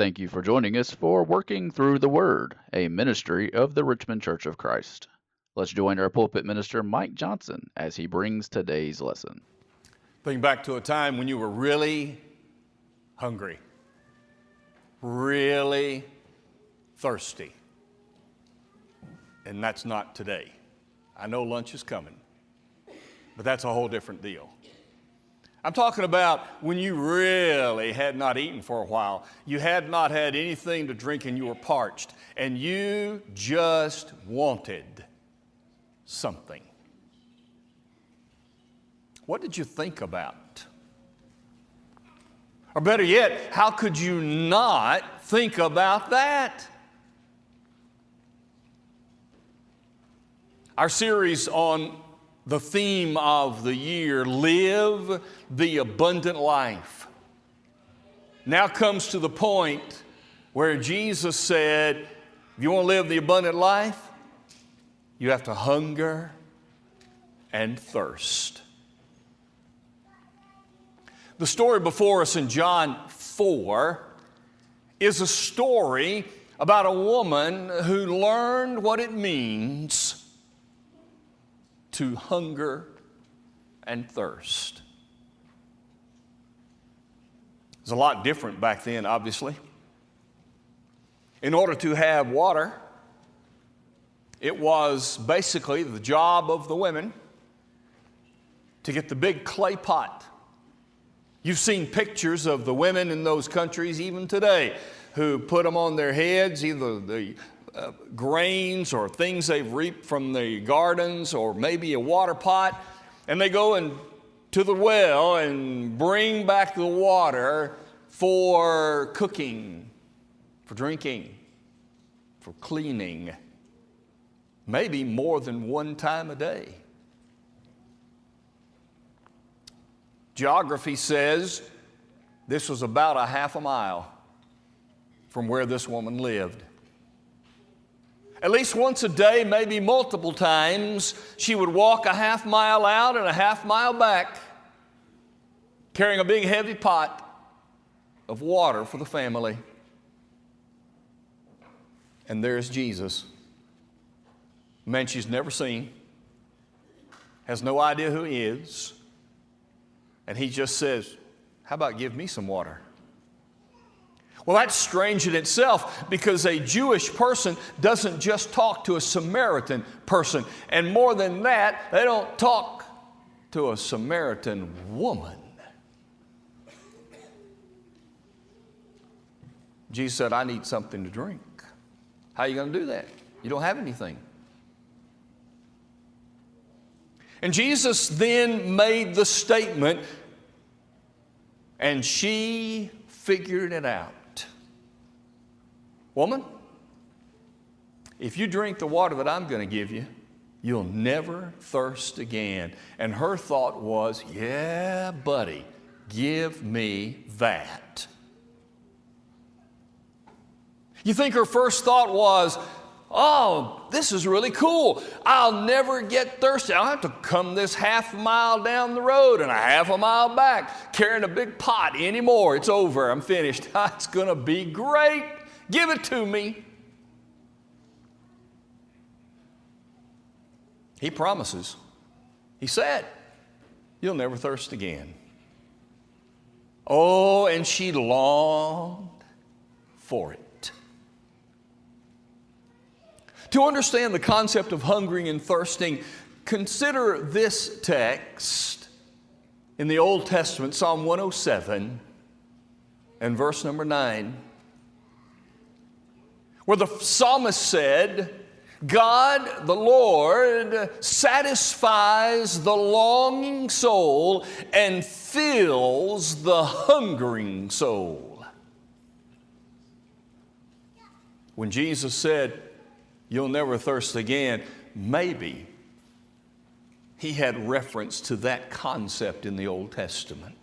Thank you for joining us for Working Through the Word, a ministry of the Richmond Church of Christ. Let's join our pulpit minister, Mike Johnson, as he brings today's lesson. Think back to a time when you were really hungry, really thirsty. And that's not today. I know lunch is coming, but that's a whole different deal. I'm talking about when you really had not eaten for a while. You had not had anything to drink and you were parched and you just wanted something. What did you think about? Or better yet, how could you not think about that? Our series on the theme of the year, Live the Abundant Life, now comes to the point where Jesus said, if you want to live the abundant life, you have to hunger and thirst. The story before us in John 4 is a story about a woman who learned what it means to hunger and thirst. It was a lot different back then, obviously. In order to have water, it was basically the job of the women to get the big clay pot. You've seen pictures of the women in those countries even today who put them on their heads, either the grains or things they've reaped from the gardens or maybe a water pot, and they go to the well and bring back the water for cooking, for drinking, for cleaning, maybe more than one time a day. Geography says this was about a half a mile from where this woman lived. At least once a day, maybe multiple times, she would walk a half mile out and a half mile back, carrying a big heavy pot of water for the family. And there's Jesus, a man she's never seen, has no idea who he is, and he just says, how about give me some water? Well, that's strange in itself because a Jewish person doesn't just talk to a Samaritan person. And more than that, they don't talk to a Samaritan woman. Jesus said, I need something to drink. How are you going to do that? You don't have anything. And Jesus then made the statement, and she figured it out. Woman, if you drink the water that I'm going to give you, you'll never thirst again. And her thought was, yeah, buddy, give me that. You think her first thought was, oh, this is really cool. I'll never get thirsty. I don't have to come this half a mile down the road and a half a mile back carrying a big pot anymore. It's over. I'm finished. It's going to be great. Give it to me. He promises. He said, you'll never thirst again. Oh, and she longed for it. To understand the concept of hungering and thirsting, consider this text in the Old Testament, Psalm 107 and verse number 9. Where the psalmist said, God, the Lord, satisfies the longing soul and fills the hungering soul. When Jesus said, you'll never thirst again, maybe he had reference to that concept in the Old Testament.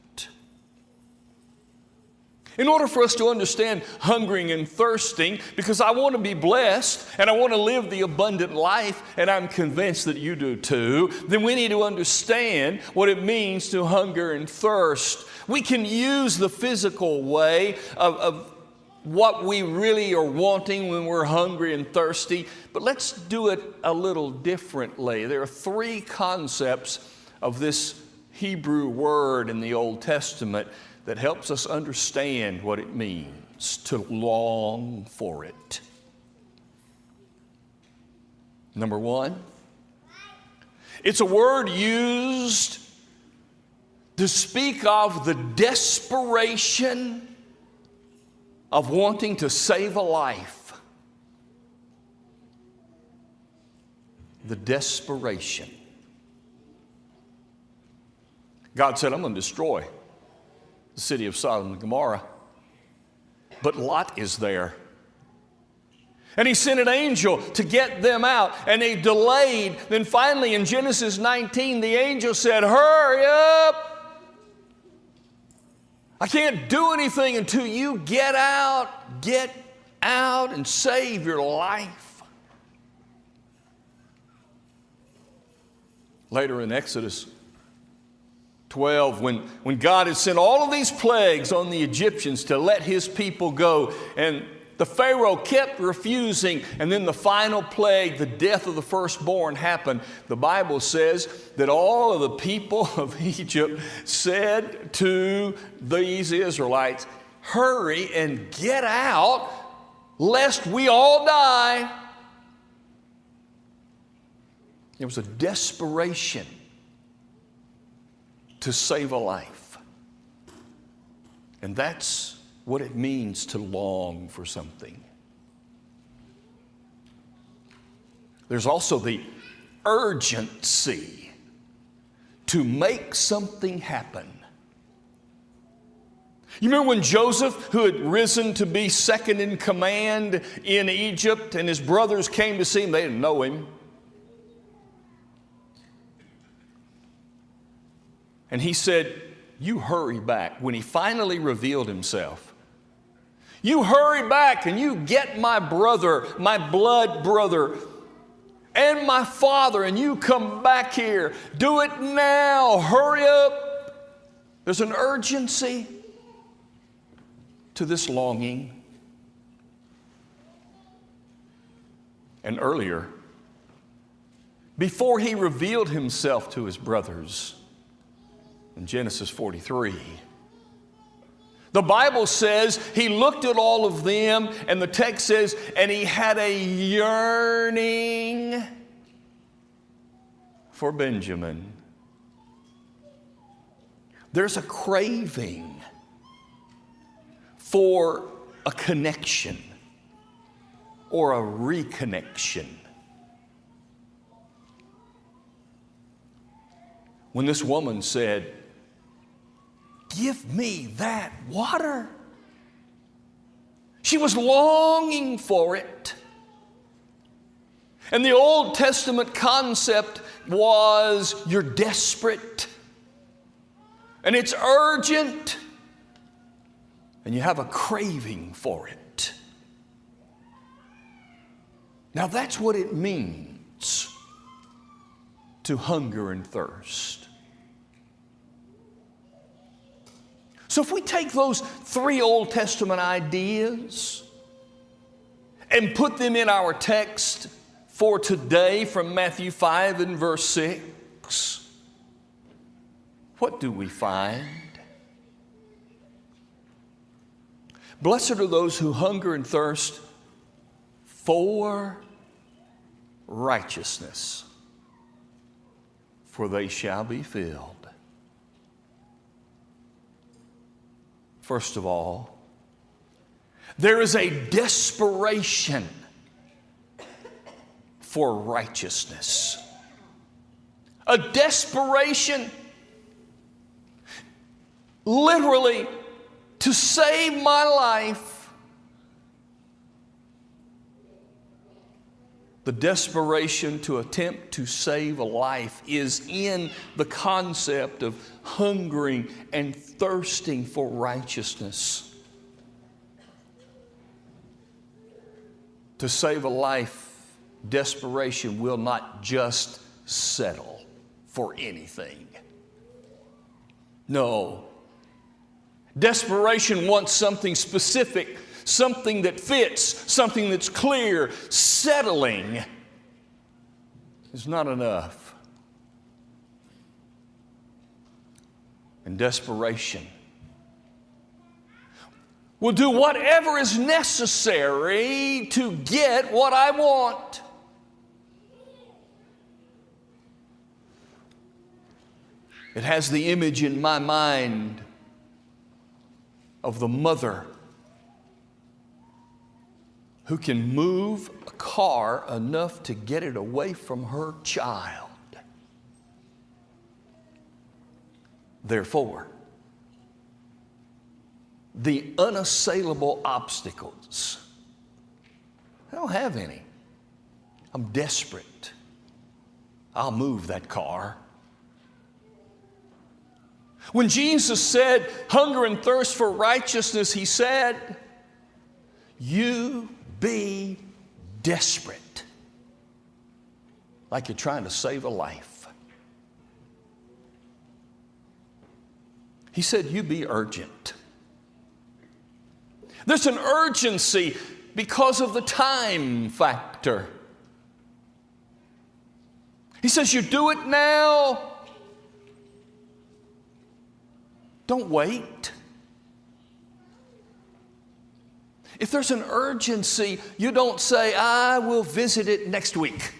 In order for us to understand hungering and thirsting, because I want to be blessed and I want to live the abundant life, and I'm convinced that you do too, then we need to understand what it means to hunger and thirst. We can use the physical way of what we really are wanting when we're hungry and thirsty, but let's do it a little differently. There are three concepts of this Hebrew word in the Old Testament that helps us understand what it means to long for it. Number one, it's a word used to speak of the desperation of wanting to save a life. The desperation. God said, I'm going to destroy the city of Sodom and Gomorrah. But Lot is there. And he sent an angel to get them out, and they delayed. Then finally in Genesis 19, the angel said, hurry up. I can't do anything until you get out and save your life. Later in Exodus 12, when God had sent all of these plagues on the Egyptians to let his people go, and the Pharaoh kept refusing, and then the final plague, the death of the firstborn, happened. The Bible says that all of the people of Egypt said to these Israelites, hurry and get out, lest we all die. There was a desperation to save a life. And that's what it means to long for something. There's also the urgency to make something happen. You remember when Joseph, who had risen to be second in command in Egypt, and his brothers came to see him, they didn't know him. And he said, you hurry back. When he finally revealed himself, you hurry back and you get my brother, my blood brother, and my father, and you come back here. Do it now. Hurry up. There's an urgency to this longing. And earlier, before he revealed himself to his brothers, in Genesis 43, the Bible says he looked at all of them, and the text says, and he had a yearning for Benjamin. There's a craving for a connection or a reconnection. When this woman said, give me that water, she was longing for it. And the Old Testament concept was you're desperate and it's urgent and you have a craving for it. Now that's what it means to hunger and thirst. So if we take those three Old Testament ideas and put them in our text for today from Matthew 5 and verse 6, what do we find? Blessed are those who hunger and thirst for righteousness, for they shall be filled. First of all, there is a desperation for righteousness. A desperation, literally, to save my life. The desperation to attempt to save a life is in the concept of hungering and thirsting for righteousness. To save a life, desperation will not just settle for anything. No. Desperation wants something specific, something that fits, something that's clear. Settling is not enough. And desperation will do whatever is necessary to get what I want. It has the image in my mind of the mother who can move a car enough to get it away from her child. Therefore, the unassailable obstacles, I don't have any. I'm desperate. I'll move that car. When Jesus said, hunger and thirst for righteousness, he said, you be desperate, like you're trying to save a life. He said, you be urgent. There's an urgency because of the time factor. He says, you do it now. Don't wait. If there's an urgency, you don't say, I will visit it next week.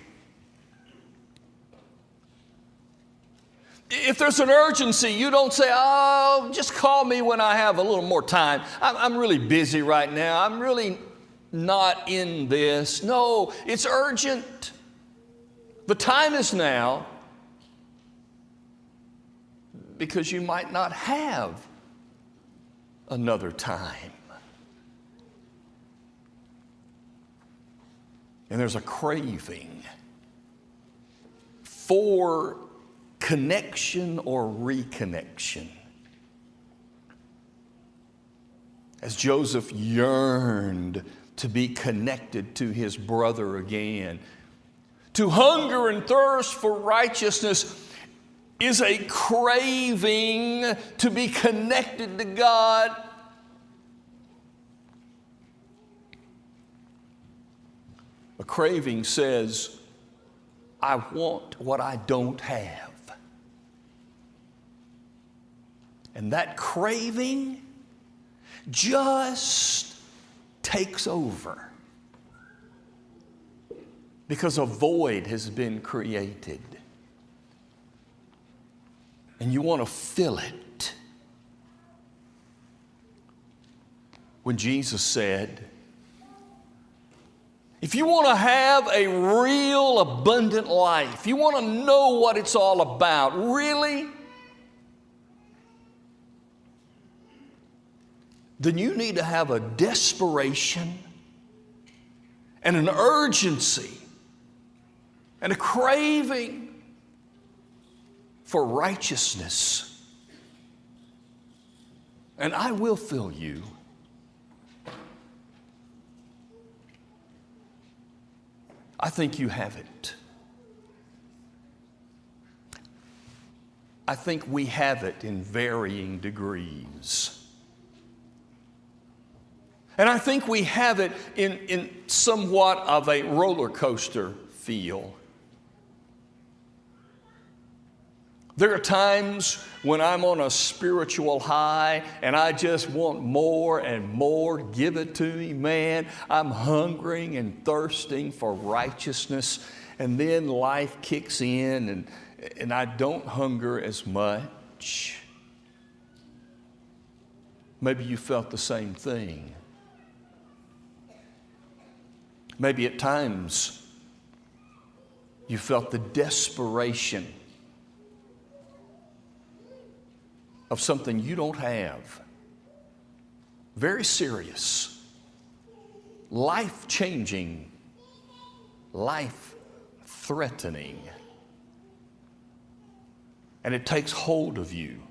If there's an urgency, you don't say, oh, just call me when I have a little more time. I'm really busy right now. I'm really not in this. No, it's urgent. The time is now, because you might not have another time. And there's a craving for connection or reconnection. As Joseph yearned to be connected to his brother again, to hunger and thirst for righteousness is a craving to be connected to God. A craving says, I want what I don't have. And that craving just takes over because a void has been created. And you want to fill it. When Jesus said, if you want to have a real abundant life, you want to know what it's all about, really, then you need to have a desperation and an urgency and a craving for righteousness. And I will fill you. I think you have it. I think we have it in varying degrees. And I think we have it in somewhat of a roller coaster feel. There are times when I'm on a spiritual high and I just want more and more. Give it to me, man. I'm hungering and thirsting for righteousness. And then life kicks in and I don't hunger as much. Maybe you felt the same thing. Maybe at times you felt the desperation of something you don't have. Very serious, life-changing, life-threatening. And it takes hold of you.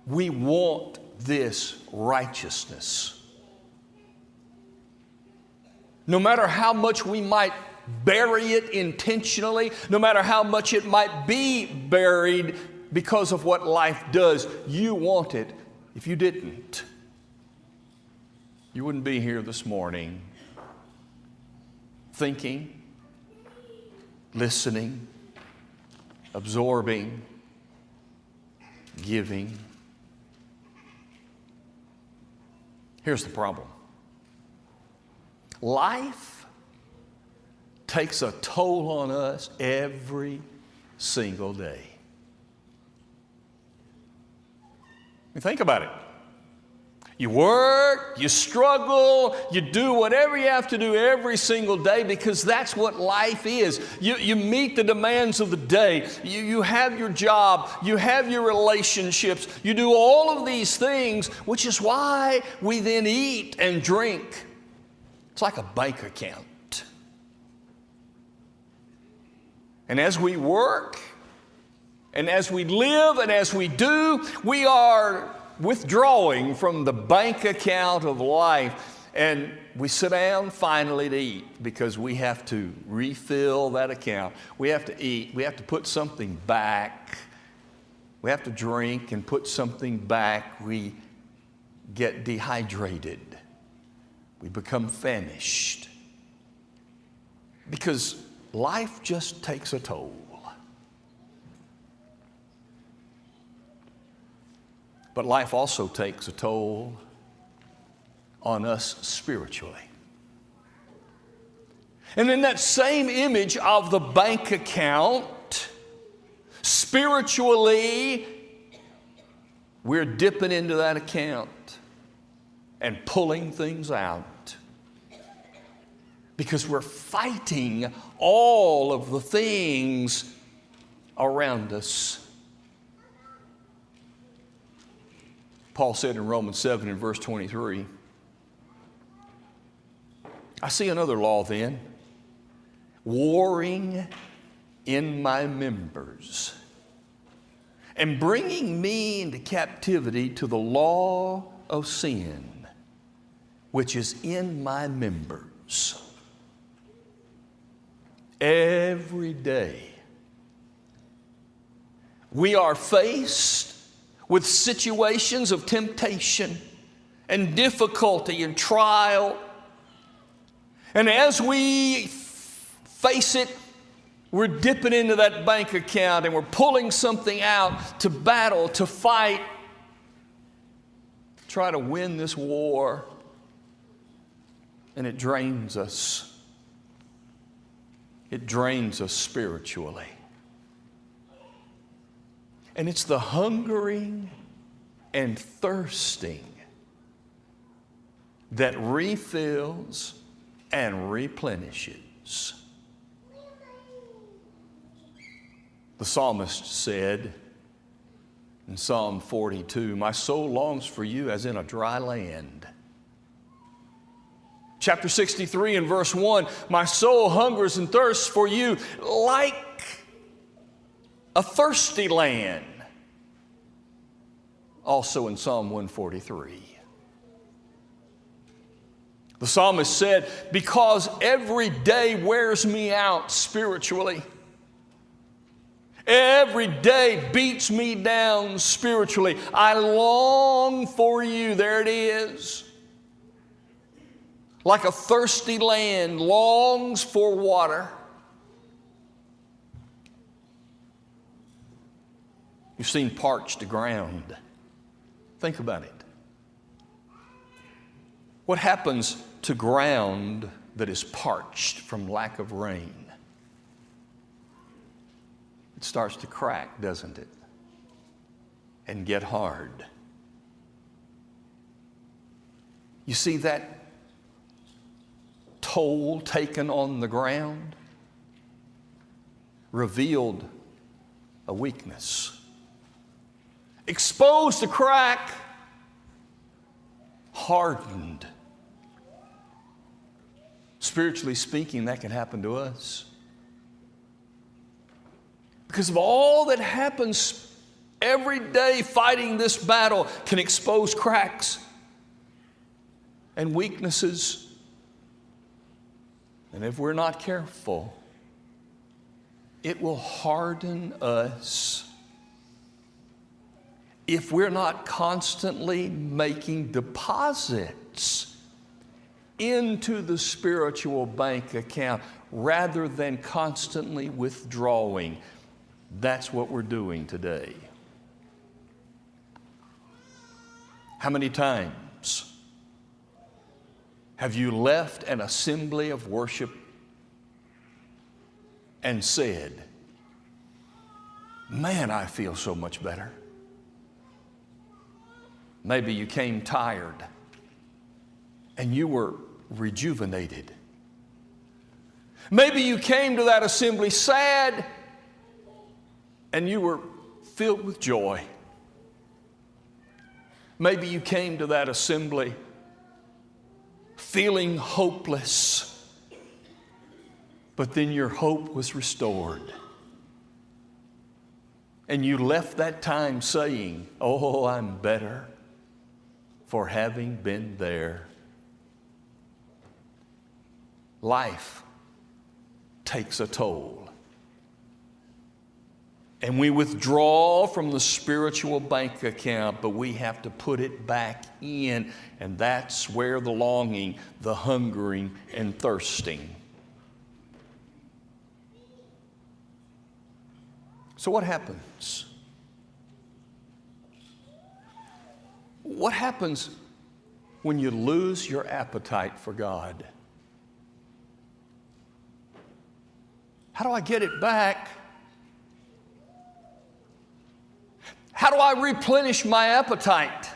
We want this righteousness. No matter how much we might bury it intentionally, no matter how much it might be buried because of what life does, you want it If you didn't, you wouldn't be here this morning thinking, listening, absorbing, giving. Here's the problem. Life takes a toll on us every single day. Think about it. You work, you struggle, you do whatever you have to do every single day because that's what life is. You meet the demands of the day. You have your job, you have your relationships, you do all of these things, which is why we then eat and drink. It's like a bank account. And as we work, and as we live, and as we do, we are withdrawing from the bank account of life, and we sit down finally to eat because we have to refill that account. We have to eat. We have to put something back. We have to drink and put something back. We get dehydrated. We become famished because life just takes a toll. But life also takes a toll on us spiritually. And in that same image of the bank account, spiritually, we're dipping into that account and pulling things out because we're fighting all of the things around us. Paul said in Romans 7 and verse 23, I see another law then, warring in my members and bringing me into captivity to the law of sin, which is in my members. Every day, we are faced with situations of temptation and difficulty and trial. And as we face it, we're dipping into that bank account and we're pulling something out to battle, to fight, try to win this war. And it drains us. It drains us spiritually. And it's the hungering and thirsting that refills and replenishes. The psalmist said in Psalm 42, my soul longs for you as in a dry land. Chapter 63 and verse 1, my soul hungers and thirsts for you like a thirsty land. Also in Psalm 143. The psalmist said, because every day wears me out spiritually. Every day beats me down spiritually. I long for you. There it is. Like a thirsty land longs for water. You've seen parched ground. Think about it. What happens to ground that is parched from lack of rain? It starts to crack, doesn't it? And get hard. You see that toll taken on the ground revealed a weakness. Exposed to crack, hardened. Spiritually speaking, that can happen to us. Because of all that happens every day fighting this battle can expose cracks and weaknesses. And if we're not careful, it will harden us if we're not constantly making deposits into the spiritual bank account rather than constantly withdrawing. That's what we're doing today. How many times have you left an assembly of worship and said, man, I feel so much better? Maybe you came tired and you were rejuvenated. Maybe you came to that assembly sad and you were filled with joy. Maybe you came to that assembly feeling hopeless, but then your hope was restored. And you left that time saying, oh, I'm better for having been there. Life takes a toll. And we withdraw from the spiritual bank account, but we have to put it back in. And that's where the longing, the hungering, and thirsting. So what happens? What happens when you lose your appetite for God? How do I get it back? How do I replenish my appetite?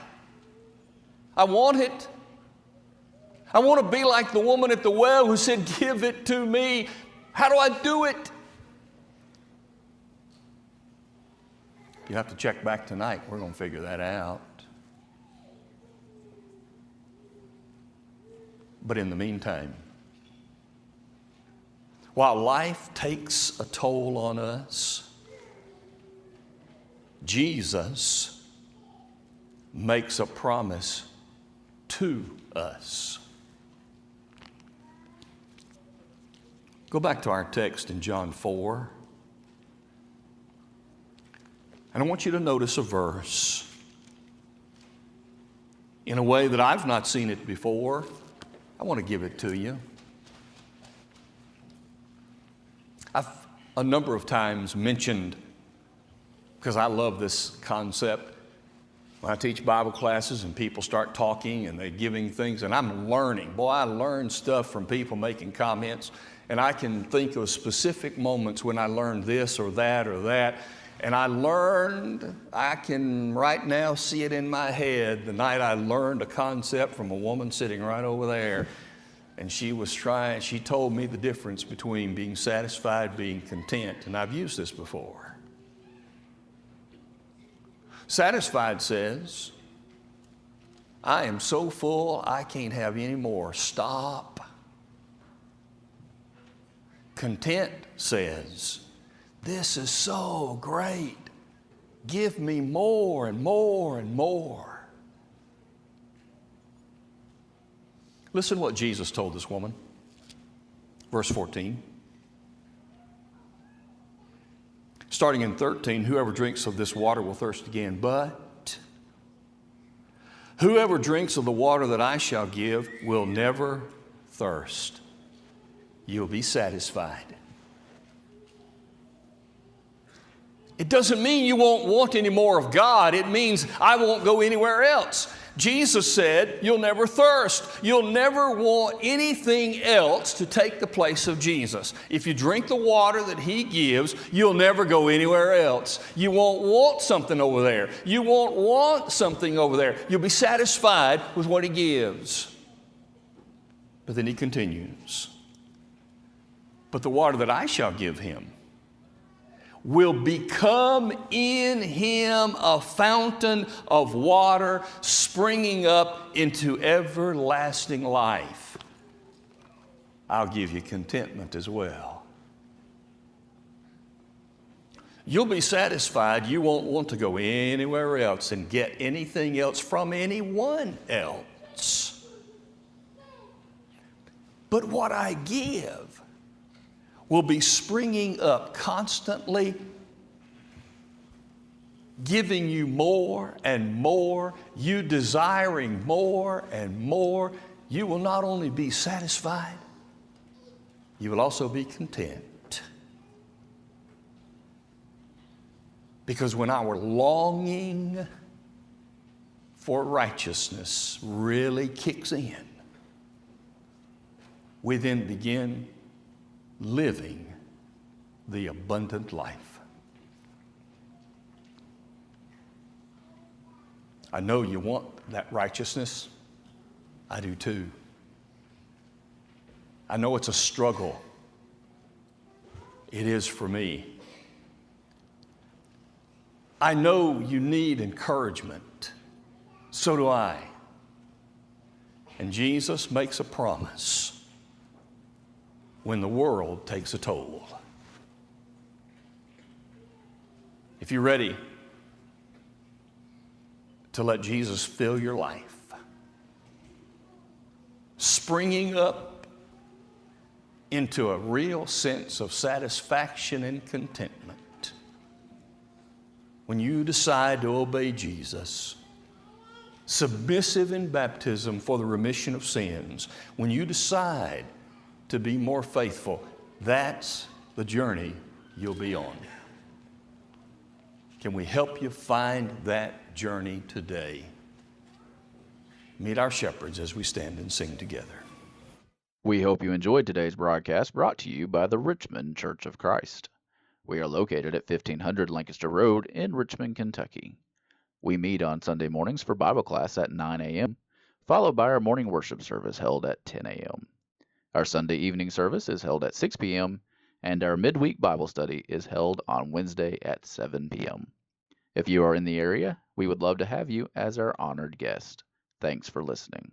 I want it. I want to be like the woman at the well who said, give it to me. How do I do it? You have to check back tonight. We're going to figure that out. But in the meantime, while life takes a toll on us, Jesus makes a promise to us. Go back to our text in John 4. And I want you to notice a verse in a way that I've not seen it before. I want to give it to you. I've a number of times mentioned, because I love this concept, when I teach Bible classes and people start talking and they're giving things, and I'm learning. Boy, I learn stuff from people making comments, and I can think of specific moments when I learned this or that or that. And I can right now see it in my head, the night I learned a concept from a woman sitting right over there. And she told me the difference between being satisfied, being content. And I've used this before. Satisfied says, I am so full, I can't have any more. Stop. Content says, this is so great. Give me more and more and more. Listen to what Jesus told this woman. Verse 14. Starting in 13, whoever drinks of this water will thirst again, but whoever drinks of the water that I shall give will never thirst. You'll be satisfied. It doesn't mean you won't want any more of God. It means I won't go anywhere else. Jesus said, you'll never thirst. You'll never want anything else to take the place of Jesus. If you drink the water that He gives, you'll never go anywhere else. You won't want something over there. You won't want something over there. You'll be satisfied with what He gives. But then He continues. But the water that I shall give him will become in him a fountain of water springing up into everlasting life. I'll give you contentment as well. You'll be satisfied. You won't want to go anywhere else and get anything else from anyone else. But what I give will be springing up constantly, giving you more and more, you desiring more and more, you will not only be satisfied, you will also be content. Because when our longing for righteousness really kicks in, we then begin living the abundant life. I know you want that righteousness. I do too. I know it's a struggle. It is for me. I know you need encouragement. So do I. And Jesus makes a promise when the world takes a toll. If you're ready to let Jesus fill your life, springing up into a real sense of satisfaction and contentment, when you decide to obey Jesus, submissive in baptism for the remission of sins, when you decide to be more faithful, that's the journey you'll be on. Can we help you find that journey today? Meet our shepherds as we stand and sing together. We hope you enjoyed today's broadcast, brought to you by the Richmond Church of Christ. We are located at 1500 Lancaster Road in Richmond, Kentucky. We meet on Sunday mornings for Bible class at 9 a.m., followed by our morning worship service held at 10 a.m. Our Sunday evening service is held at 6 p.m., and our midweek Bible study is held on Wednesday at 7 p.m. If you are in the area, we would love to have you as our honored guest. Thanks for listening.